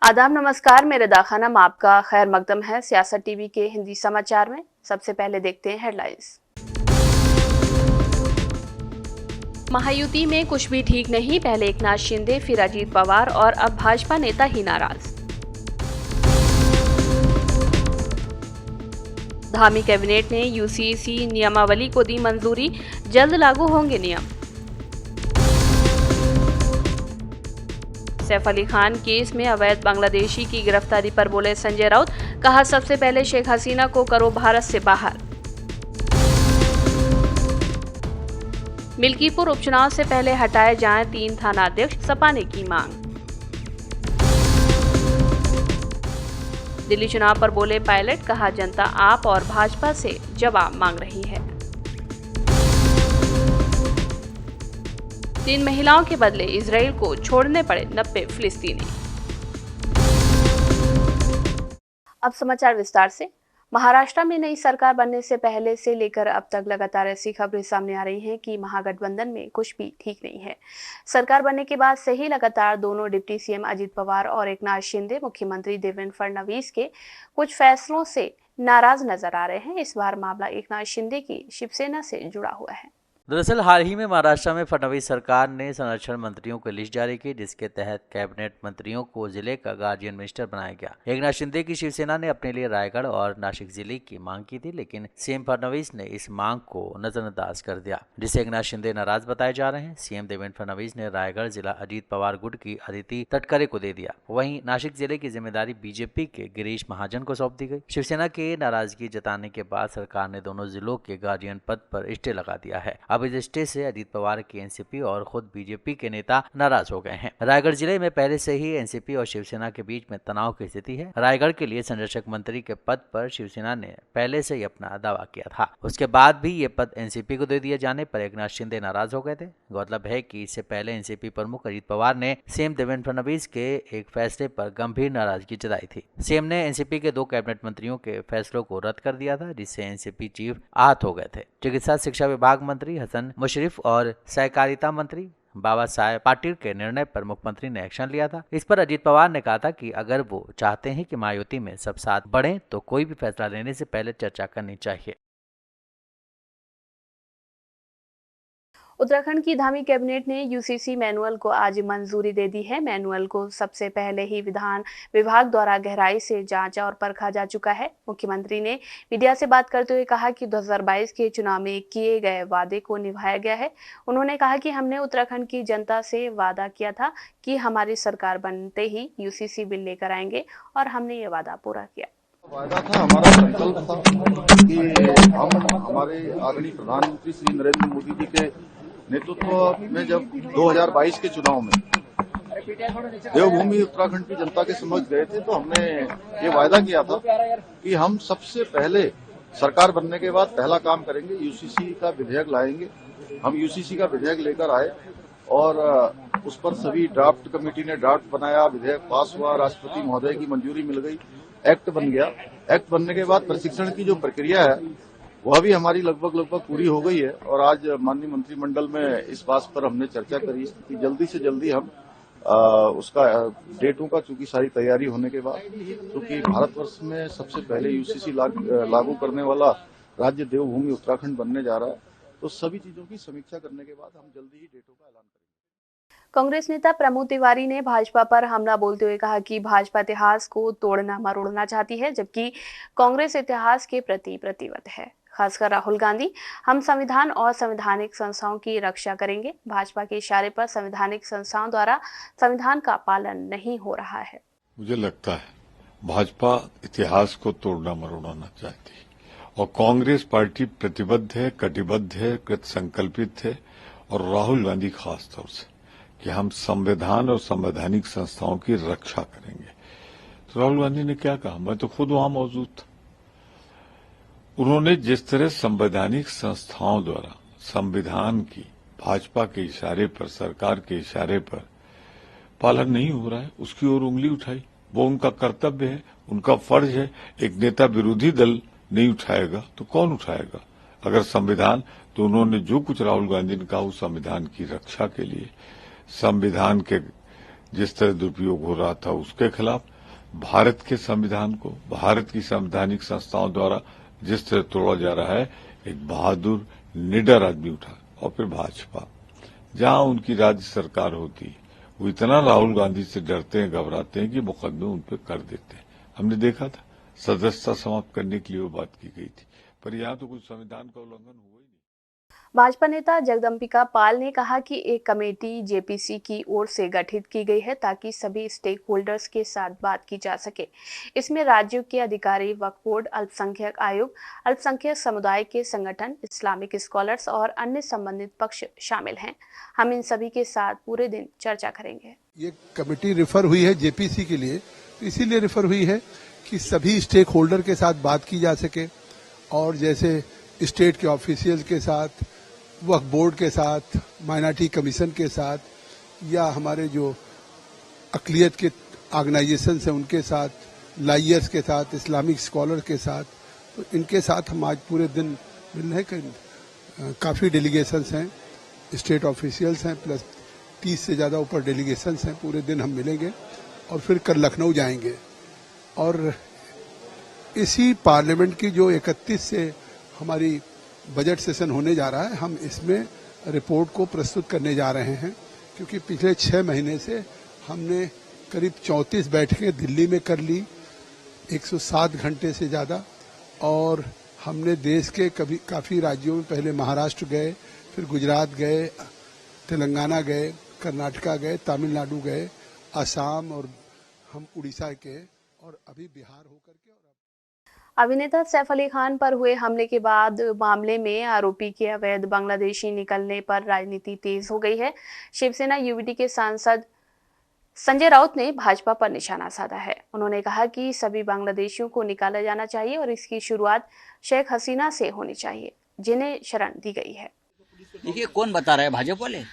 आदाब नमस्कार, मेरे दाखानम आपका खैर मकदम है। सियासत टीवी के हिंदी समाचार में सबसे पहले देखते हैं हेडलाइंस। महायुति में कुछ भी ठीक नहीं, पहले एकनाथ शिंदे फिर अजीत पवार और अब भाजपा नेता ही नाराज। धामी कैबिनेट ने यूसीसी नियमावली को दी मंजूरी, जल्द लागू होंगे नियम। सैफ अली खान केस में अवैध बांग्लादेशी की गिरफ्तारी पर बोले संजय राउत, कहा सबसे पहले शेख हसीना को करो भारत से बाहर। मिल्कीपुर उपचुनाव से पहले हटाए जाएं 3 थानाध्यक्ष, सपा ने की मांग। दिल्ली चुनाव पर बोले पायलट, कहा जनता आप और भाजपा से जवाब मांग रही है। 3 महिलाओं के बदले इजराइल को छोड़ने पड़े 90 फिलिस्तीनी। अब समाचार विस्तार से। महाराष्ट्र में नई सरकार बनने से पहले से लेकर अब तक लगातार ऐसी खबरें सामने आ रही हैं कि महागठबंधन में कुछ भी ठीक नहीं है। सरकार बनने के बाद से ही लगातार दोनों डिप्टी सीएम अजीत पवार और एकनाथ शिंदे मुख्यमंत्री देवेंद्र फडणवीस के कुछ फैसलों से नाराज नजर आ रहे हैं। इस बार मामला एकनाथ शिंदे की शिवसेना से जुड़ा हुआ है। दरअसल हाल ही में महाराष्ट्र में फडणवीस सरकार ने संरक्षण मंत्रियों की लिस्ट जारी की, जिसके तहत कैबिनेट मंत्रियों को जिले का गार्जियन मिनिस्टर बनाया गया। एकनाथ शिंदे की शिवसेना ने अपने लिए रायगढ़ और नासिक जिले की मांग की थी, लेकिन सीएम फडणवीस ने इस मांग को नजरअंदाज कर दिया, जिससे एकनाथ शिंदे नाराज बताए जा रहे हैं। सीएम देवेंद्र फडणवीस ने रायगढ़ जिला अजीत पवार गुट की अदिति तटकरे को दे दिया। वहीं नासिक जिले की जिम्मेदारी बीजेपी के गिरीश महाजन को सौंप दी गई। शिवसेना के नाराजगी जताने के बाद सरकार ने दोनों जिलों के गार्जियन पद पर स्टे लगा दिया है। अब इस स्टे से अजीत पवार की एनसीपी और खुद बीजेपी के नेता नाराज हो गए हैं। रायगढ़ जिले में पहले से ही एनसीपी और शिवसेना के बीच में तनाव की स्थिति है। रायगढ़ के लिए संरक्षक मंत्री के पद पर शिवसेना ने पहले से ही अपना दावा किया था। उसके बाद भी ये पद एनसीपी को दे दिए जाने पर एकनाथ शिंदे नाराज हो गए थे। गौरतलब है कि इससे पहले एनसीपी प्रमुख अजीत पवार ने सीएम देवेंद्र फडणवीस के एक फैसले पर गंभीर नाराजगी जताई थी। सीएम ने एनसीपी के 2 कैबिनेट मंत्रियों के फैसलों को रद्द कर दिया था, जिससे एनसीपी चीफ आहत हो गए थे। चिकित्सा शिक्षा विभाग मंत्री हसन मुशर्रफ और सहकारिता मंत्री बाबा साहेब पाटिल के निर्णय पर मुख्यमंत्री ने एक्शन लिया था। इस पर अजीत पवार ने कहा था कि अगर वो चाहते हैं कि महायुति में सब साथ बढ़ें तो कोई भी फैसला लेने से पहले चर्चा करनी चाहिए। उत्तराखंड की धामी कैबिनेट ने यूसीसी मैनुअल को आज मंजूरी दे दी है। मैनुअल को सबसे पहले ही विधान विभाग द्वारा गहराई से जांचा और परखा जा चुका है। मुख्यमंत्री ने मीडिया से बात करते हुए कहा कि 2022 के चुनाव में किए गए वादे को निभाया गया है। उन्होंने कहा कि हमने उत्तराखंड की जनता से वादा किया था कि हमारी सरकार बनते ही यूसीसी बिल लेकर आएंगे और हमने ये वादा पूरा किया। वादा था, हमारा संकल्प था कि हम हमारे आदरणीय प्रधानमंत्री श्री नरेंद्र मोदी जी के नेतृत्व में जब 2022 के चुनाव में देवभूमि उत्तराखंड की जनता के समक्ष गए थे तो हमने ये वायदा किया था कि हम सबसे पहले सरकार बनने के बाद पहला काम करेंगे, यूसीसी का विधेयक लाएंगे। हम यूसीसी का विधेयक लेकर आए और उस पर सभी ड्राफ्ट कमेटी ने ड्राफ्ट बनाया, विधेयक पास हुआ, राष्ट्रपति महोदय की मंजूरी मिल गई, एक्ट बन गया। एक्ट बनने के बाद प्रशिक्षण की जो प्रक्रिया है वह भी हमारी लगभग पूरी हो गई है और आज माननीय मंत्रिमंडल में इस बात पर हमने चर्चा करी कि जल्दी से जल्दी हम उसका डेटों का चूंकि सारी तैयारी होने के बाद, क्योंकि भारतवर्ष में सबसे पहले यूसीसी लागू करने वाला राज्य देवभूमि उत्तराखंड बनने जा रहा है, तो सभी चीजों की समीक्षा करने के बाद हम जल्दी ही डेटों का ऐलान करेंगे। कांग्रेस नेता प्रमोद तिवारी ने भाजपा पर हमला बोलते हुए कहा कि भाजपा इतिहास को तोड़ना मरोड़ना चाहती है, जबकि कांग्रेस इतिहास के प्रति प्रतिबद्ध है। खासकर राहुल गांधी, हम संविधान और संवैधानिक संस्थाओं की रक्षा करेंगे। भाजपा के इशारे पर संवैधानिक संस्थाओं द्वारा संविधान का पालन नहीं हो रहा है। मुझे लगता है भाजपा इतिहास को तोड़ना मरोड़ना चाहती है और कांग्रेस पार्टी प्रतिबद्ध है, कटिबद्ध है, कृत संकल्पित है, और राहुल गांधी खास तौर से कि हम संविधान और संवैधानिक संस्थाओं की रक्षा करेंगे। तो राहुल गांधी ने क्या कहा, मैं तो खुद वहां मौजूद था। उन्होंने जिस तरह संवैधानिक संस्थाओं द्वारा संविधान की भाजपा के इशारे पर, सरकार के इशारे पर पालन नहीं हो रहा है, उसकी ओर उंगली उठाई। वो उनका कर्तव्य है, उनका फर्ज है। एक नेता विरोधी दल नहीं उठाएगा तो कौन उठाएगा? अगर संविधान, तो उन्होंने जो कुछ राहुल गांधी ने कहा उस संविधान की रक्षा के लिए, संविधान के जिस तरह दुरुपयोग हो रहा था उसके खिलाफ, भारत के संविधान को, भारत की संवैधानिक संस्थाओं द्वारा जिस तरह तोड़ा जा रहा है, एक बहादुर निडर आदमी उठा। और फिर भाजपा, जहां उनकी राज्य सरकार होती है, वो इतना राहुल गांधी से डरते हैं, घबराते हैं कि मुकदमे उन पर कर देते हैं। हमने देखा था, सदस्यता समाप्त करने के लिए वो बात की गई थी, पर यहाँ तो कुछ संविधान का उल्लंघन हुआ ही नहीं। भाजपा नेता जगदम्बिका पाल ने कहा कि एक कमेटी जेपीसी की ओर से गठित की गई है ताकि सभी स्टेक होल्डर्स के साथ बात की जा सके। इसमें राज्यों के अधिकारी, वक्फ बोर्ड, अल्पसंख्यक आयोग, अल्पसंख्यक समुदाय के संगठन, इस्लामिक स्कॉलर्स और अन्य संबंधित पक्ष शामिल हैं। हम इन सभी के साथ पूरे दिन चर्चा करेंगे। ये कमेटी रेफर हुई है जेपीसी के लिए, इसीलिए रेफर हुई है कि सभी स्टेक होल्डर के साथ बात की जा सके, और जैसे स्टेट के ऑफिशियल के साथ, वक्फ बोर्ड के साथ, माइनॉरिटी कमीशन के साथ, या हमारे जो अक़लियत के ऑर्गेनाइजेशन हैं उनके साथ, लाइयर्स के साथ, इस्लामिक स्कॉलर के साथ, तो इनके साथ हम आज पूरे दिन मिल रहे हैं। काफ़ी डेलीगेशंस हैं, स्टेट ऑफिशियल्स हैं, प्लस 30 से ज़्यादा ऊपर डेलीगेशंस हैं। पूरे दिन हम मिलेंगे और फिर कल लखनऊ जाएंगे, और इसी पार्लियामेंट की जो 31 से हमारी बजट सेशन होने जा रहा है, हम इसमें रिपोर्ट को प्रस्तुत करने जा रहे हैं, क्योंकि पिछले 6 महीने से हमने करीब 34 बैठकें दिल्ली में कर ली, 107 घंटे से ज़्यादा, और हमने देश के काफ़ी राज्यों में, पहले महाराष्ट्र गए, फिर गुजरात गए, तेलंगाना गए, कर्नाटका गए, तमिलनाडु गए, असम, और हम उड़ीसा के, और अभी बिहार होकर के। अभिनेता सैफ अली खान पर हुए हमले के बाद मामले में आरोपी के अवैध बांग्लादेशी निकलने पर राजनीति तेज हो गई है। शिवसेना यूवीटी के सांसद संजय राउत ने भाजपा पर निशाना साधा है। उन्होंने कहा कि सभी बांग्लादेशियों को निकाला जाना चाहिए और इसकी शुरुआत शेख हसीना से होनी चाहिए, जिन्हें शरण दी गई है। देखिए, कौन बता रहा है? भाजपा वाले,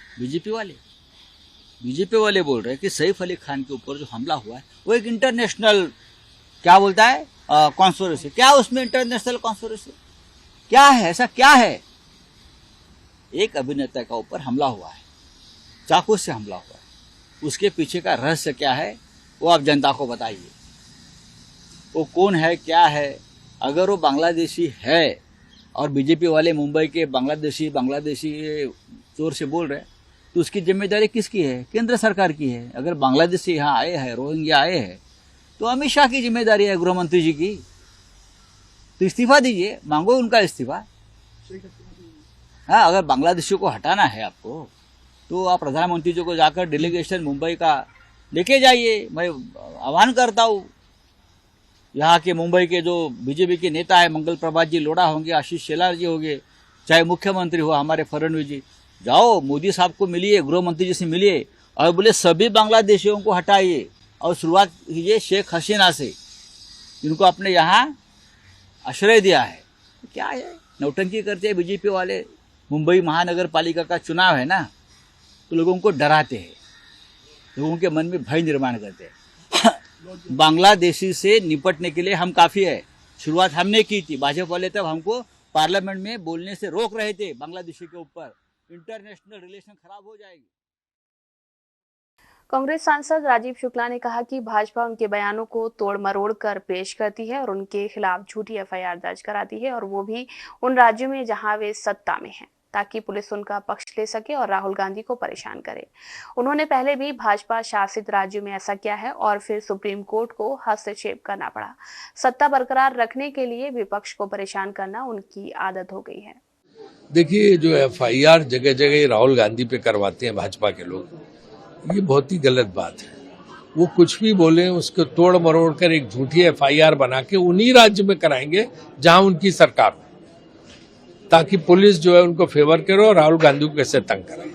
बीजेपी वाले बोल रहे हैं कि सैफ अली खान के ऊपर जो हमला हुआ है वो एक इंटरनेशनल, क्या बोलता है, कॉन्स्पिरेसी। क्या उसमें इंटरनेशनल कॉन्स्पिरेसी क्या है? ऐसा क्या है? एक अभिनेता का ऊपर हमला हुआ है, चाकू से हमला हुआ है, उसके पीछे का रहस्य क्या है वो आप जनता को बताइए। वो कौन है, क्या है? अगर वो बांग्लादेशी है और बीजेपी वाले मुंबई के बांग्लादेशी जोर से बोल रहे हैं, तो उसकी जिम्मेदारी किसकी है? केंद्र सरकार की है। अगर बांग्लादेशी यहाँ आए हैं, रोहिंग्या आए हैं, तो अमित शाह की जिम्मेदारी है, गृह मंत्री जी की। तो इस्तीफा दीजिए, मांगो उनका इस्तीफा। हाँ, अगर बांग्लादेशियों को हटाना है आपको, तो आप प्रधानमंत्री जी को जाकर डेलीगेशन मुंबई का लेके जाइए। मैं आह्वान करता हूँ, यहाँ के मुंबई के जो बीजेपी के नेता है, मंगल प्रभात जी लोढ़ा होंगे, आशीष शेलार जी होंगे, चाहे मुख्यमंत्री हो हमारे फडणवीस जी, जाओ मोदी साहब को मिलिए, गृह मंत्री जी से मिलिए, और बोले सभी बांग्लादेशियों को हटाइए, और शुरुआत कीजिए शेख हसीना से, जिनको आपने यहाँ आश्रय दिया है। क्या है, नौटंकी करते हैं बीजेपी वाले। मुंबई महानगर पालिका का चुनाव है ना, तो लोगों को डराते हैं, लोगों के मन में भय निर्माण करते हैं। बांग्लादेशी से निपटने के लिए हम काफ़ी है। शुरुआत हमने की थी, भाजपा वाले तब हमको पार्लियामेंट में बोलने से रोक रहे थे बांग्लादेशी के ऊपर। इंटरनेशनल रिलेशन खराब हो जाएगी। कांग्रेस सांसद राजीव शुक्ला ने कहा कि भाजपा उनके बयानों को तोड़ मरोड़ कर पेश करती है और उनके खिलाफ झूठी एफआईआर दर्ज कराती है, और वो भी उन राज्यों में जहां वे सत्ता में हैं, ताकि पुलिस उनका पक्ष ले सके और राहुल गांधी को परेशान करे। उन्होंने पहले भी भाजपा शासित राज्यों में ऐसा किया है और फिर सुप्रीम कोर्ट को हस्तक्षेप करना पड़ा। सत्ता बरकरार रखने के लिए विपक्ष को परेशान करना उनकी आदत हो गई है। देखिए, जो एफआईआर जगह जगह राहुल गांधी पे करवाते हैं भाजपा के लोग, ये बहुत ही गलत बात है। वो कुछ भी बोले, उसको तोड़ मरोड़ कर एक झूठी एफआईआर बना के उन्हीं राज्य में कराएंगे जहां उनकी सरकार हो, ताकि पुलिस जो है उनको फेवर करे और राहुल गांधी को कैसे तंग करे।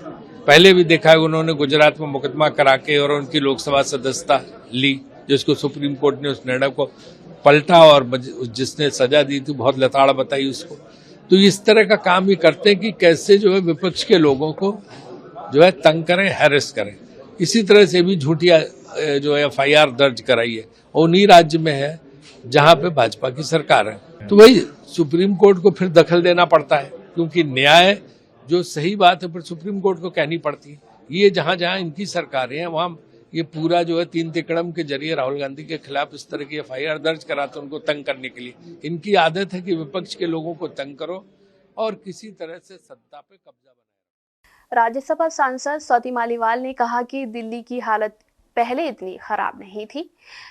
पहले भी देखा है, उन्होंने गुजरात में मुकदमा करा के और उनकी लोकसभा सदस्यता ली, जिसको सुप्रीम कोर्ट ने उस निर्णय को पलटा, और जिसने सजा दी थी बहुत लताड़ बताई उसको। तो इस तरह का काम ही करते हैं कि कैसे जो है विपक्ष के लोगों को जो है तंग करें, हैरेस करें। इसी तरह से भी झूठी जो है एफआईआर दर्ज कराई है, और उन्हीं राज्य में है जहां पे भाजपा की सरकार है। तो वही सुप्रीम कोर्ट को फिर दखल देना पड़ता है, क्योंकि न्याय जो सही बात है फिर सुप्रीम कोर्ट को कहनी पड़ती है। ये जहां जहां इनकी सरकारें हैं वहां ये पूरा जो है 3 तिकड़म के जरिए राहुल गांधी के खिलाफ इस तरह की FIR दर्ज कराते उनको तंग करने के लिए। इनकी आदत है कि विपक्ष के लोगों को तंग करो और किसी तरह से सत्ता पे कब्जा बनाए। राज्यसभा सांसद स्वाति मालीवाल ने कहा कि दिल्ली की हालत पहले इतनी खराब नहीं थी।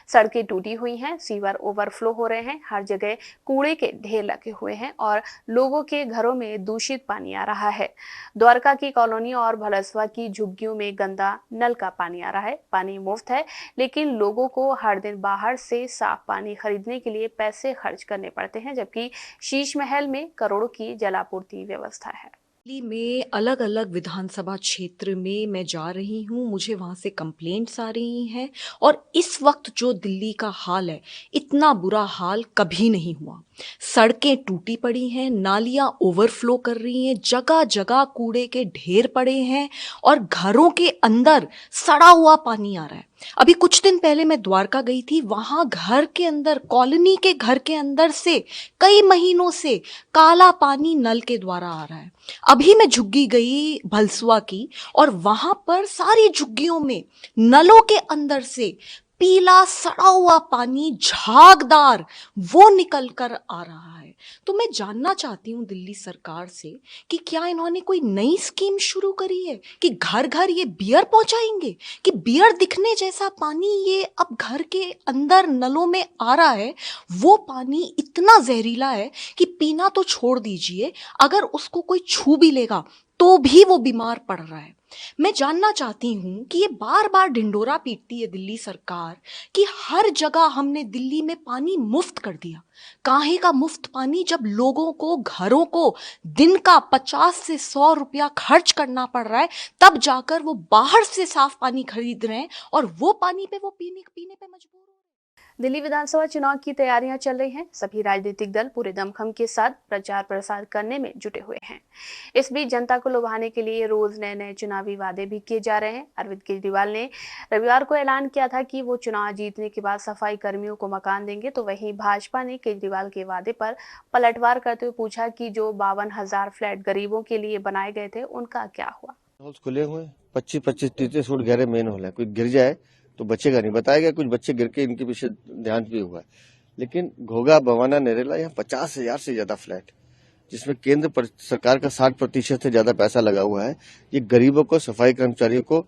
सड़कें टूटी हुई हैं, सीवर ओवरफ्लो हो रहे हैं, हर जगह कूड़े के ढेर लगे हुए हैं और लोगों के घरों में दूषित पानी आ रहा है। द्वारका की कॉलोनी और भलसवा की झुग्गियों में गंदा नल का पानी आ रहा है। पानी मुफ्त है, लेकिन लोगों को हर दिन बाहर से साफ पानी खरीदने के लिए पैसे खर्च करने पड़ते हैं, जबकि शीश महल में करोड़ों की जलापूर्ति व्यवस्था है। दिल्ली में अलग अलग विधानसभा क्षेत्र में मैं जा रही हूँ, मुझे वहाँ से कंप्लेंट्स आ रही हैं और इस वक्त जो दिल्ली का हाल है, इतना बुरा हाल कभी नहीं हुआ। सड़कें टूटी पड़ी हैं, नालियाँ ओवरफ्लो कर रही हैं, जगह जगह कूड़े के ढेर पड़े हैं और घरों के अंदर सड़ा हुआ पानी आ रहा है। अभी कुछ दिन पहले मैं द्वारका गई थी, वहां घर के अंदर, कॉलोनी के घर के अंदर से कई महीनों से काला पानी नल के द्वारा आ रहा है। अभी मैं झुग्गी गई भलसुआ की और वहां पर सारी झुग्गियों में नलों के अंदर से पीला सड़ा हुआ पानी झागदार वो निकल कर आ रहा है। तो मैं जानना चाहती हूँ दिल्ली सरकार से कि क्या इन्होंने कोई नई स्कीम शुरू करी है कि घर घर ये बियर पहुंचाएंगे, कि बियर दिखने जैसा पानी ये अब घर के अंदर नलों में आ रहा है। वो पानी इतना जहरीला है कि पीना तो छोड़ दीजिए, अगर उसको कोई छू भी लेगा तो भी वो बीमार पड़ रहा है। मैं जानना चाहती हूँ कि ये बार बार ढिंडोरा पीटती है दिल्ली सरकार कि हर जगह हमने दिल्ली में पानी मुफ्त कर दिया। काहे का मुफ्त पानी, जब लोगों को, घरों को दिन का 50 से 100 रुपया खर्च करना पड़ रहा है, तब जाकर वो बाहर से साफ पानी खरीद रहे हैं और वो पानी पे वो पीने पे मजबूर हो रहे हैं। दिल्ली विधानसभा चुनाव की तैयारियां चल रही हैं। सभी राजनीतिक दल पूरे दमखम के साथ प्रचार प्रसार करने में जुटे हुए हैं। इस बीच जनता को लुभाने के लिए रोज नए नए चुनावी वादे भी किए जा रहे हैं। अरविंद केजरीवाल ने रविवार को ऐलान किया था कि वो चुनाव जीतने के बाद सफाई कर्मियों को मकान देंगे। तो वहीं भाजपा ने केजरीवाल के वादे पर पलटवार करते हुए पूछा कि जो 52,000 फ्लैट गरीबों के लिए बनाए गए थे, उनका क्या हुआ। हॉल्स खुले हुए 25-25 30 फुट गहरे मेन हॉल है। कोई गिर जाए तो बचेगा नहीं। बताया गया कुछ बच्चे गिर के इनके पीछे ध्यान भी हुआ है, लेकिन घोगा, बवाना, नरेला, यहाँ 50,000 से ज्यादा फ्लैट, जिसमें केंद्र सरकार का 60% से ज्यादा पैसा लगा हुआ है। ये गरीबों को, सफाई कर्मचारियों को,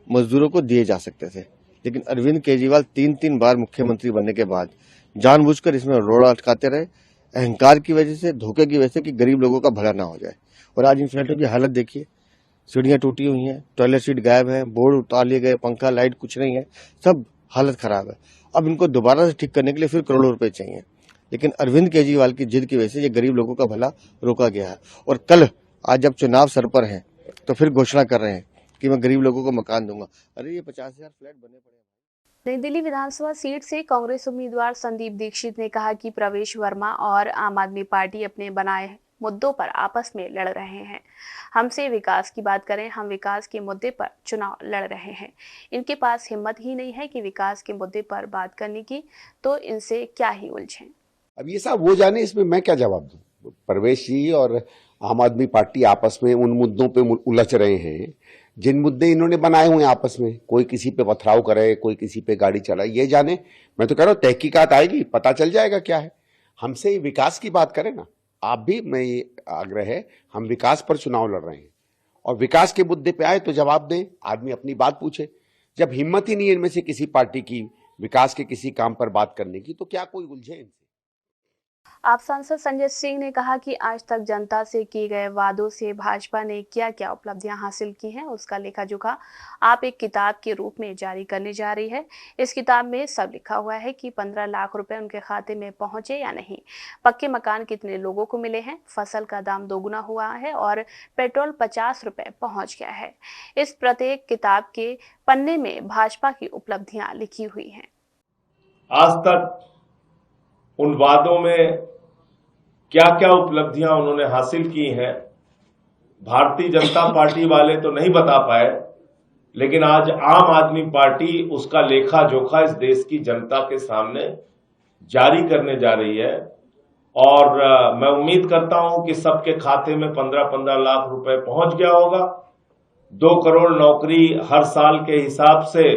मजदूरों को दिए जा सकते थे, लेकिन अरविंद केजरीवाल 3 बार मुख्यमंत्री बनने के बाद जानबूझकर इसमें रोड़ा अटकाते रहे, अहंकार की वजह से, धोखे की वजह से, कि गरीब लोगों का भला ना हो जाए। और आज इन फ्लैटों की हालत देखिए, सीढ़ियां टूटी हुई हैं, टॉयलेट सीट गायब है, बोर्ड उतार लिए गए, पंखा लाइट कुछ नहीं है, सब हालत खराब है। अब इनको दोबारा से ठीक करने के लिए फिर करोड़ों रुपए चाहिए, लेकिन अरविंद केजरीवाल की जिद की वजह से ये गरीब लोगों का भला रोका गया है। और कल, आज जब चुनाव सर पर है, तो फिर घोषणा कर रहे हैं कि मैं गरीब लोगों को मकान दूंगा। अरे ये 50,000 फ्लैट बने पड़े। नई दिल्ली विधानसभा सीट से कांग्रेस उम्मीदवार संदीप दीक्षित ने कहा कि प्रवेश वर्मा और आम आदमी पार्टी अपने बनाए मुद्दों पर आपस में लड़ रहे हैं। हमसे विकास की बात करें, हम विकास के मुद्दे पर चुनाव लड़ रहे हैं। इनके पास हिम्मत ही नहीं है कि विकास के मुद्दे पर बात करने की, तो इनसे क्या ही उलझें। अब ये सब वो जाने, इसमें मैं क्या जवाब दूं। परवेश जी और आम आदमी पार्टी आपस में उन मुद्दों पे उलझ रहे हैं जिन मुद्दे इन्होंने बनाए हुए हैं आपस में। कोई किसी पे पथराव करे, कोई किसी पे गाड़ी चलाए, ये जाने। मैं तो कह रहा हूं तहकीकात आएगी, पता चल जाएगा क्या है। हमसे विकास की बात करें ना, आप भी, मैं ये आग्रह है, हम विकास पर चुनाव लड़ रहे हैं और विकास के मुद्दे पे आए तो जवाब दें, आदमी अपनी बात पूछे। जब हिम्मत ही नहीं है इनमें से किसी पार्टी की विकास के किसी काम पर बात करने की, तो क्या कोई उलझे इनसे। आप सांसद संजय सिंह ने कहा कि आज तक जनता से किए गए वादों से भाजपा ने क्या क्या उपलब्धियां हासिल की हैं, उसका लेखा जोखा आप एक किताब के रूप में जारी करने जा रही है। इस किताब में सब लिखा हुआ है कि 15 लाख रुपए उनके खाते में पहुंचे या नहीं, पक्के मकान कितने लोगों को मिले हैं, फसल का दाम दोगुना हुआ है और पेट्रोल 50 रुपए पहुंच गया है। इस प्रत्येक किताब के पन्ने में भाजपा की उपलब्धियां लिखी हुई हैं। आज तक उन वादों में क्या क्या उपलब्धियां उन्होंने हासिल की हैं, भारतीय जनता पार्टी वाले तो नहीं बता पाए, लेकिन आज आम आदमी पार्टी उसका लेखा जोखा इस देश की जनता के सामने जारी करने जा रही है। और मैं उम्मीद करता हूं कि सबके खाते में 15-15 लाख रुपए पहुंच गया होगा। 2 करोड़ नौकरी हर साल के हिसाब से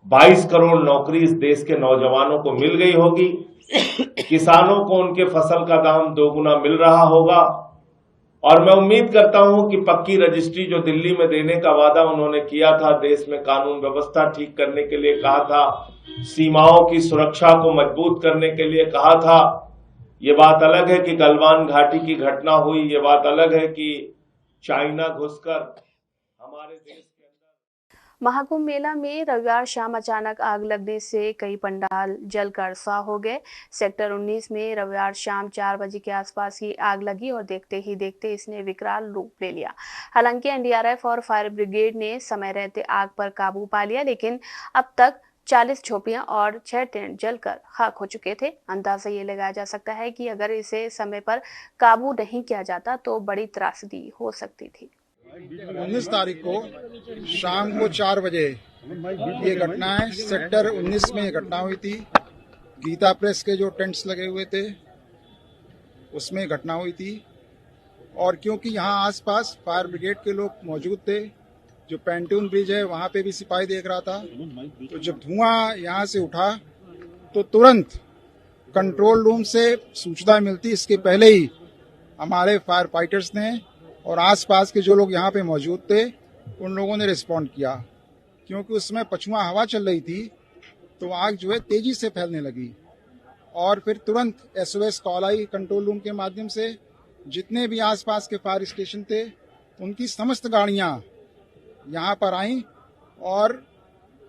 22 करोड़ नौकरी इस देश के नौजवानों को मिल गई होगी। किसानों को उनके फसल का दाम 2 गुना मिल रहा होगा और मैं उम्मीद करता हूं कि पक्की रजिस्ट्री जो दिल्ली में देने का वादा उन्होंने किया था, देश में कानून व्यवस्था ठीक करने के लिए कहा था, सीमाओं की सुरक्षा को मजबूत करने के लिए कहा था। ये बात अलग है कि गलवान घाटी की घटना हुई, ये बात अलग है कि चाइना घुसकर हमारे देश के अंदर। महाकुंभ मेला में रविवार शाम अचानक आग लगने से कई पंडाल जलकर स्वाह हो गए। सेक्टर 19 में रविवार शाम 4 बजे के आसपास ये आग लगी और देखते ही देखते इसने विकराल रूप ले लिया। हालांकि एनडीआरएफ और फायर ब्रिगेड ने समय रहते आग पर काबू पा लिया, लेकिन अब तक 40 झोपड़ियां और 6 टेंट जलकर खाक हो चुके थे। अंदाजा ये लगाया जा सकता है कि अगर इसे समय पर काबू नहीं किया जाता तो बड़ी त्रासदी हो सकती थी। 19 तारीख को शाम को 4 बजे ये घटना है। सेक्टर 19 में ये घटना हुई थी। गीता प्रेस के जो टेंट्स लगे हुए थे उसमें घटना हुई थी और क्योंकि यहाँ आसपास फायर ब्रिगेड के लोग मौजूद थे, जो पैंटून ब्रिज है वहाँ पे भी सिपाही देख रहा था, तो जब धुआं यहाँ से उठा तो तुरंत कंट्रोल रूम से सूचना मिलती, इसके पहले ही हमारे फायर फाइटर्स ने और आसपास के जो लोग यहाँ पे मौजूद थे उन लोगों ने रिस्पॉन्ड किया। क्योंकि उसमें पछुआ हवा चल रही थी तो आग जो है तेजी से फैलने लगी और फिर तुरंत SOS कॉल आई कंट्रोल रूम के माध्यम से। जितने भी आसपास के फायर स्टेशन थे उनकी समस्त गाड़ियाँ यहाँ पर आईं और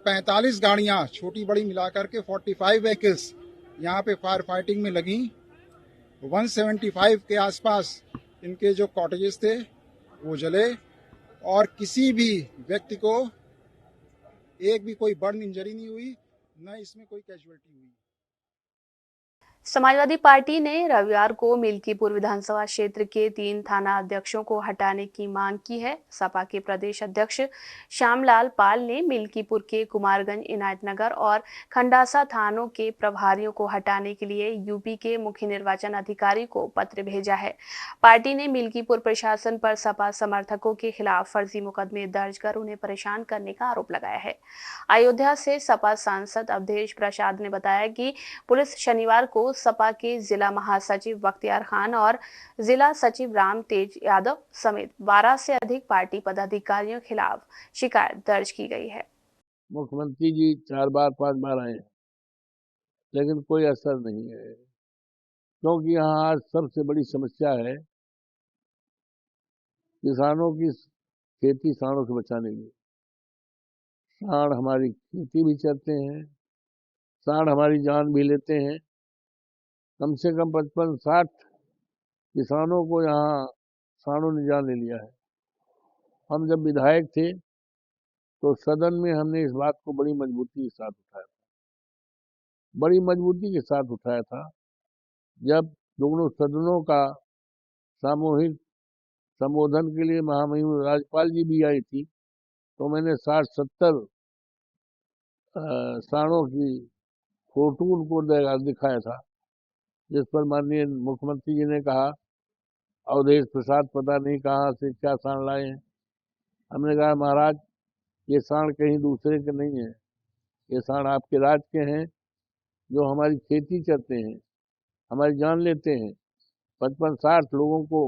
45 गाड़ियाँ छोटी बड़ी मिलाकर के 45 व्हीकल्स यहाँ पे फायर फाइटिंग में लगी। 175 के आसपास इनके जो कॉटेजेस थे वो जले और किसी भी व्यक्ति को एक भी कोई बर्न इंजरी नहीं हुई, न इसमें कोई कैजुअल्टी हुई। समाजवादी पार्टी ने रविवार को मिल्कीपुर विधानसभा क्षेत्र के 3 थाना अध्यक्षों को हटाने की मांग की है। सपा के प्रदेश अध्यक्ष श्यामलाल पाल ने मिल्कीपुर के कुमारगंज, इनायतनगर और खंडासा थानों के प्रभारियों को हटाने के लिए यूपी के मुख्य निर्वाचन अधिकारी को पत्र भेजा है। पार्टी ने मिल्कीपुर प्रशासन पर सपा समर्थकों के खिलाफ फर्जी मुकदमे दर्ज कर उन्हें परेशान करने का आरोप लगाया है। अयोध्या से सपा सांसद अवधेश प्रसाद ने बताया कि पुलिस शनिवार को सपा के जिला महासचिव बख्तियार खान और जिला सचिव राम तेज यादव समेत 12 से अधिक पार्टी पदाधिकारियों के खिलाफ शिकायत दर्ज की गई है। मुख्यमंत्री जी 4 बार 5 बार आए लेकिन कोई असर नहीं है, क्योंकि यहाँ आज सबसे बड़ी समस्या है किसानों की खेती सांडों से बचाने की। सांड हमारी खेती भी चलते हैं, सांड हमारी जान भी लेते हैं। कम से कम 55-60 किसानों को यहाँ सांडों ने जान ले लिया है। हम जब विधायक थे तो सदन में हमने इस बात को बड़ी मजबूती के साथ उठाया था। जब दोनों सदनों का सामूहिक संबोधन के लिए महामहिम राज्यपाल जी भी आई थी तो मैंने 60-70 सांडों की फोटो उनको दिखाया था, जिस पर माननीय मुख्यमंत्री जी ने कहा अवधेश प्रसाद पता नहीं कहाँ से क्या सांड लाए हैं। हमने कहा महाराज ये सांड कहीं दूसरे के नहीं है, ये सांड आपके राज्य के हैं जो हमारी खेती करते हैं, हमारी जान लेते हैं। 55-60 लोगों को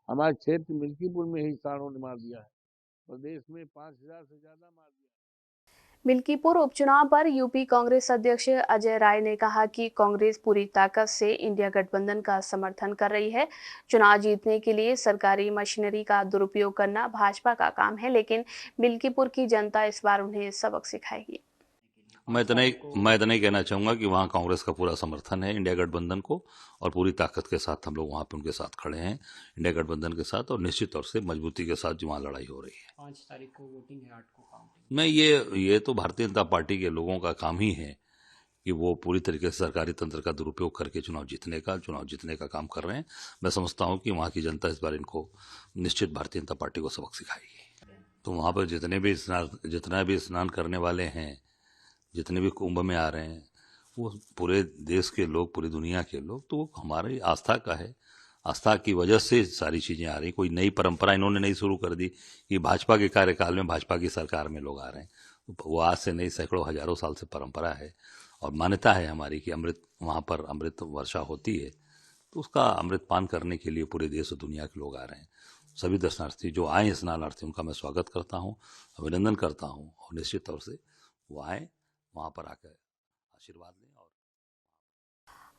हमारे क्षेत्र मिल्कीपुर में ही सांडों ने मार दिया है, प्रदेश में 5000 से ज्यादा मार दिया। मिल्कीपुर उपचुनाव पर यूपी कांग्रेस अध्यक्ष अजय राय ने कहा कि कांग्रेस पूरी ताकत से इंडिया गठबंधन का समर्थन कर रही है। चुनाव जीतने के लिए सरकारी मशीनरी का दुरुपयोग करना भाजपा का काम है, लेकिन मिल्कीपुर की जनता इस बार उन्हें सबक सिखाएगी। मैं इतना ही कहना चाहूंगा कि वहाँ कांग्रेस का पूरा समर्थन है इंडिया गठबंधन को और पूरी ताकत के साथ हम लोग वहाँ पे उनके साथ खड़े हैं इंडिया गठबंधन के साथ, और निश्चित तौर से मजबूती के साथ जो वहाँ लड़ाई हो रही है। 5 तारीख को वोटिंग है, 8 को काउंटिंग। नहीं, ये तो भारतीय जनता पार्टी के लोगों का काम ही है कि वो पूरी तरीके से सरकारी तंत्र का दुरुपयोग करके चुनाव जीतने का काम कर रहे हैं। मैं समझता हूँ कि वहाँ की जनता इस बार इनको निश्चित भारतीय जनता पार्टी को सबक सिखाएगी। तो वहाँ पर जितना भी स्नान करने वाले हैं, जितने भी कुंभ में आ रहे हैं, वो पूरे देश के लोग, पूरी दुनिया के लोग, तो हमारी आस्था का है। आस्था की वजह से सारी चीज़ें आ रही। कोई नई परंपरा इन्होंने नहीं शुरू कर दी कि भाजपा के कार्यकाल में भाजपा की सरकार में लोग आ रहे हैं। वो आज से नहीं, सैकड़ों हजारों साल से परंपरा है और मान्यता है हमारी कि अमृत, वहाँ पर अमृत वर्षा होती है, तो उसका अमृत पान करने के लिए पूरे देश और दुनिया के लोग आ रहे हैं। सभी दर्शनार्थी जो आए स्नानार्थी, उनका मैं स्वागत करता हूँ, अभिनंदन करता हूँ और निश्चित तौर से वो आए, वहाँ पर आकर आशीर्वाद लें।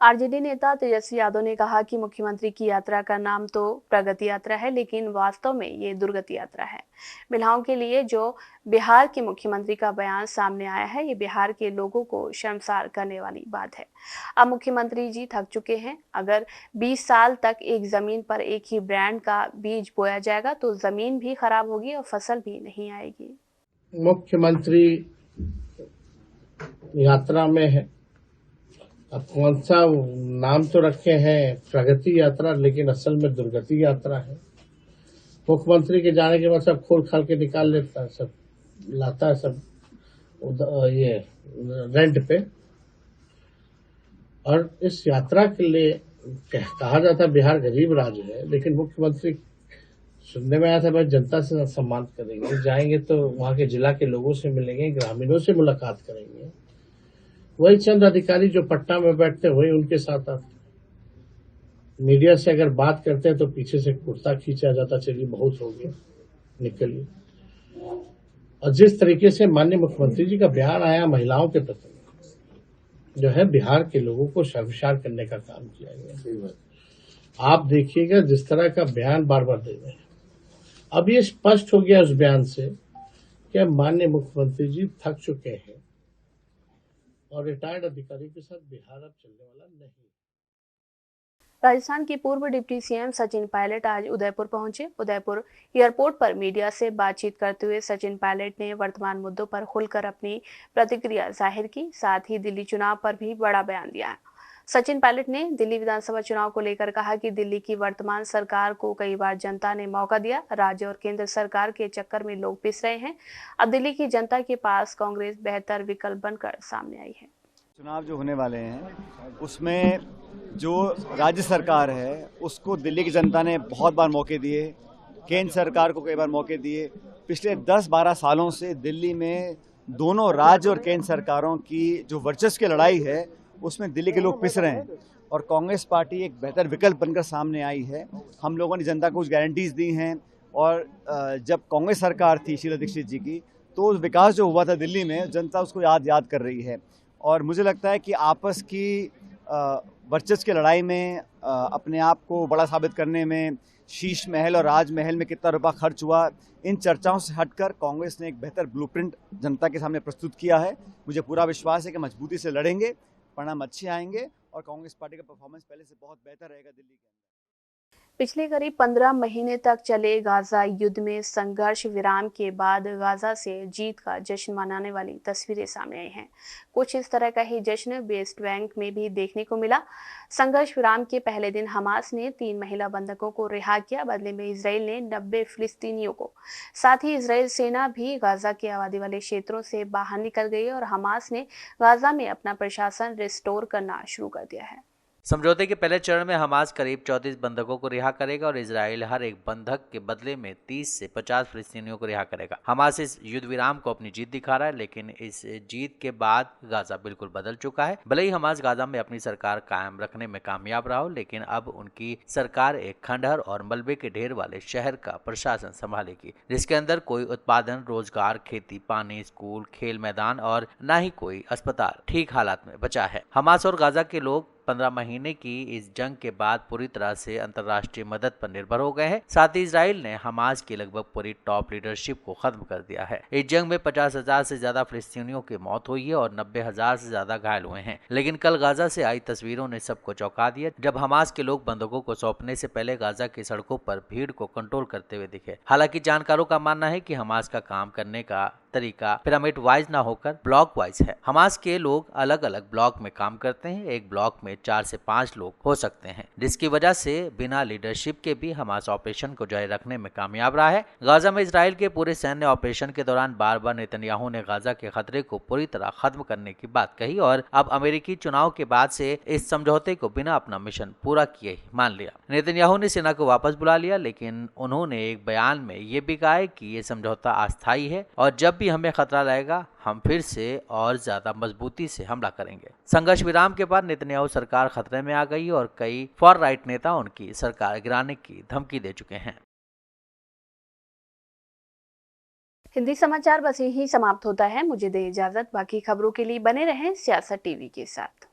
आरजेडी नेता तेजस्वी यादव ने कहा कि मुख्यमंत्री की यात्रा का नाम तो प्रगति यात्रा है, लेकिन वास्तव में ये दुर्गति यात्रा है। महिलाओं के लिए जो बिहार के मुख्यमंत्री का बयान सामने आया है, ये बिहार के लोगों को शर्मसार करने वाली बात है। अब मुख्यमंत्री जी थक चुके हैं। अगर 20 साल तक एक जमीन पर एक ही ब्रांड का बीज बोया जाएगा तो जमीन भी खराब होगी और फसल भी नहीं आएगी। मुख्यमंत्री यात्रा में है, अब कौन सा नाम तो रखे हैं प्रगति यात्रा, लेकिन असल में दुर्गति यात्रा है। मुख्यमंत्री के जाने के बाद सब खोल खाल के निकाल लेता है, सब लाता है, सब ये रेंट पे। और इस यात्रा के लिए कहा जाता है बिहार गरीब राज्य है, लेकिन मुख्यमंत्री सुनने में आया था भाई जनता से सम्मान करेंगे, जाएंगे तो वहाँ के जिला के लोगों से मिलेंगे, ग्रामीणों से मुलाकात करेंगे। वही चंद अधिकारी जो पटना में बैठते वही उनके साथ आते। मीडिया से अगर बात करते हैं तो पीछे से कुर्ता खींचा जाता, चलिए बहुत हो गया, निकलिए। और जिस तरीके से माननीय मुख्यमंत्री जी का बयान आया महिलाओं के प्रति, जो है बिहार के लोगों को शर्मसार करने का काम किया गया। आप देखिएगा जिस तरह का बयान बार बार दे रहे हैं, अब ये स्पष्ट हो गया उस बयान से कि माननीय मुख्यमंत्री जी थक चुके हैं और रिटायर्ड अधिकारी के साथ बिहार अब चलने वाला नहीं। राजस्थान के पूर्व डिप्टी सीएम सचिन पायलट आज उदयपुर पहुंचे। उदयपुर एयरपोर्ट पर मीडिया से बातचीत करते हुए सचिन पायलट ने वर्तमान मुद्दों पर खुलकर अपनी प्रतिक्रिया जाहिर की, साथ ही दिल्ली चुनाव पर भी बड़ा बयान दिया। सचिन पायलट ने दिल्ली विधानसभा चुनाव को लेकर कहा कि दिल्ली की वर्तमान सरकार को कई बार जनता ने मौका दिया, राज्य और केंद्र सरकार के चक्कर में लोग पिस रहे हैं। अब दिल्ली की जनता के पास कांग्रेस बेहतर विकल्प बनकर सामने आई है। चुनाव जो होने वाले हैं उसमें जो राज्य सरकार है उसको दिल्ली की जनता ने बहुत बार मौके दिए, केंद्र सरकार को कई बार मौके दिए। पिछले 10-12 सालों से दिल्ली में दोनों राज्य और केंद्र सरकारों की जो वर्चस्व की लड़ाई है उसमें दिल्ली के लोग पिस रहे हैं और कांग्रेस पार्टी एक बेहतर विकल्प बनकर सामने आई है। हम लोगों ने जनता को कुछ गारंटीज दी हैं और जब कांग्रेस सरकार थी शीला दीक्षित जी की, तो विकास जो हुआ था दिल्ली में जनता उसको याद कर रही है। और मुझे लगता है कि आपस की वर्चस्व की लड़ाई में अपने आप को बड़ा साबित करने में शीश महल और राजमहल में कितना रुपया खर्च हुआ, इन चर्चाओं से हटकर कांग्रेस ने एक बेहतर ब्लूप्रिंट जनता के सामने प्रस्तुत किया है। मुझे पूरा विश्वास है कि मजबूती से लड़ेंगे, परिणाम अच्छे आएंगे और कांग्रेस पार्टी का परफॉर्मेंस पहले से बहुत बेहतर रहेगा दिल्ली के अंदर। पिछले करीब 15 महीने तक चले गाजा युद्ध में संघर्ष विराम के बाद गाजा से जीत का जश्न मनाने वाली तस्वीरें सामने आई हैं। कुछ इस तरह का ही जश्न वेस्ट बैंक में भी देखने को मिला। संघर्ष विराम के पहले दिन हमास ने 3 महिला बंधकों को रिहा किया, बदले में इजराइल ने 90 फिलिस्तीनियों को। साथ ही इजराइल सेना भी गाजा के आबादी वाले क्षेत्रों से बाहर निकल गई और हमास ने गाजा में अपना प्रशासन रिस्टोर करना शुरू कर दिया है। समझौते के पहले चरण में हमास करीब 34 बंधकों को रिहा करेगा और इजराइल हर एक बंधक के बदले में 30 से 50 फिलिस्तीनियों को रिहा करेगा। हमास इस युद्ध विराम को अपनी जीत दिखा रहा है, लेकिन इस जीत के बाद गाजा बिल्कुल बदल चुका है। भले ही हमास गाजा में अपनी सरकार कायम रखने में कामयाब रहा हो, लेकिन अब उनकी सरकार एक खंडहर और मलबे के ढेर वाले शहर का प्रशासन संभालेगी, जिसके अंदर कोई उत्पादन, रोजगार, खेती, पानी, स्कूल, खेल मैदान और न ही कोई अस्पताल ठीक हालात में बचा है। हमास और गाजा के लोग 15 महीने की इस जंग के बाद पूरी तरह से अंतर्राष्ट्रीय मदद पर निर्भर हो गए हैं। साथ ही इजराइल ने हमास की लगभग पूरी टॉप लीडरशिप को खत्म कर दिया है। इस जंग में 50,000 से ज्यादा फिलिस्तीनियों की मौत हुई है और 90,000 से ज्यादा घायल हुए हैं। लेकिन कल गाजा से आई तस्वीरों ने सबको चौंका दिया, जब हमास के लोग बंधकों को सौंपने से पहले गाजा की सड़कों पर भीड़ को कंट्रोल करते हुए दिखे। हालांकि जानकारों का मानना है कि हमास का काम करने का तरीका पिरामिड वाइज ना होकर ब्लॉक वाइज है। हमास के लोग अलग अलग ब्लॉक में काम करते हैं। एक ब्लॉक में 4 से 5 लोग हो सकते हैं, जिसकी वजह से बिना लीडरशिप के भी हमास ऑपरेशन को जारी रखने में कामयाब रहा है। गाजा में इजराइल के पूरे सैन्य ऑपरेशन के दौरान बार बार नेतन्याहू ने गाजा के खतरे को पूरी तरह खत्म करने की बात कही और अब अमेरिकी चुनाव के बाद से इस समझौते को बिना अपना मिशन पूरा किए ही मान लिया। नेतन्याहू ने सेना को वापस बुला लिया, लेकिन उन्होंने एक बयान में ये भी कहा कि ये समझौता अस्थायी है और जब भी हमें खतरा लगेगा हम फिर से और ज्यादा मजबूती से हमला करेंगे। संघर्ष विराम के बाद नेतन्याहू सरकार खतरे में आ गई और कई फॉर राइट नेता उनकी सरकार गिराने की धमकी दे चुके हैं। हिंदी समाचार बस यही समाप्त होता है। मुझे दे इजाजत। बाकी खबरों के लिए बने रहें सियासत टीवी के साथ।